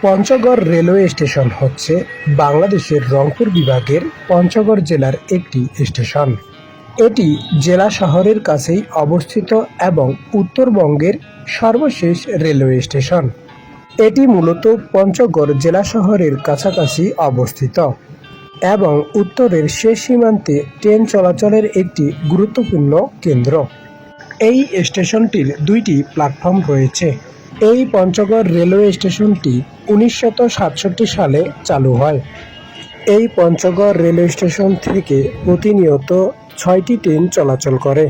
Panchagarh railway station হচ্ছে বাংলাদেশের রংপুর বিভাগের পঞ্চগড় জেলার একটি স্টেশন। এটি জেলা শহরের কাছেই অবস্থিত এবং উত্তরবঙ্গের সর্বশেষ রেলওয়ে স্টেশন। এটি মূলত পঞ্চগড় জেলা শহরের কাছাকাছি অবস্থিত এবং উত্তরের শেষ সীমান্তে ট্রেন চলাচলের একটি গুরুত্বপূর্ণ কেন্দ্র। এই স্টেশনটির দুইটি প্ল্যাটফর্ম রয়েছে। এই পঞ্চগড় রেলওয়ে স্টেশনটি 1967 সালে চালু হয়। এই পঞ্চগড় রেলওয়ে স্টেশন থেকে প্রতিনিয়ত 6টি ট্রেন চলাচল করে।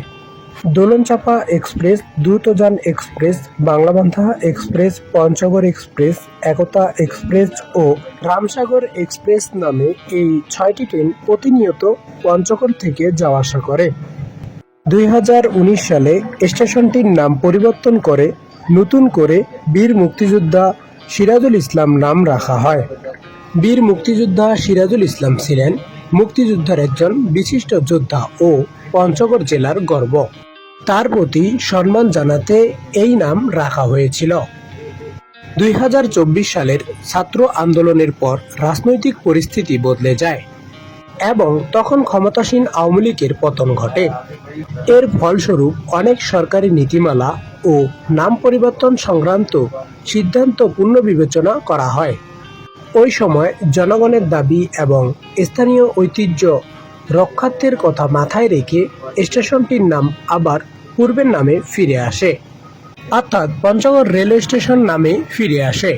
Dolonchapa Express, Drutojan Express, Banglabandha Express, Panchagarh Express, Ekota Express ও রামসাগর এক্সপ্রেস নামে এই 6টি ট্রেন প্রতিনিয়ত পঞ্চগড় থেকে যাওয়া আসা করে। 2019 সালে স্টেশনটির নাম পরিবর্তন করে নতুন করে বীর মুক্তিযোদ্ধা সিরাজুল ইসলাম নাম রাখা হয়। বীর মুক্তিযোদ্ধা সিরাজুল ইসলাম ছিলেন মুক্তিযুদ্ধের একজন বিশিষ্ট যোদ্ধা ও পঞ্চগড় জেলার গর্ব। তার প্রতি সম্মান জানাতে এই নাম রাখা হয়েছিল। 2024 সালের ছাত্র আন্দোলনের পর রাজনৈতিক পরিস্থিতি বদলে যায় এবং তখন ক্ষমতাসীন আওয়ামী লীগের পতন ঘটে। এর ফলস্বরূপ অনেক সরকারি নীতিমালা ও নাম পরিবর্তন সংক্রান্ত সিদ্ধান্ত পুনর্বিবেচনা করা হয়। ওই সময় জনগণের দাবি এবং স্থানীয় ঐতিহ্য রক্ষার্থের কথা মাথায় রেখে স্টেশনটির নাম আবার পূর্বের নামে ফিরে আসে, অর্থাৎ পঞ্চগড় রেলওয়ে স্টেশন নামে ফিরে আসে।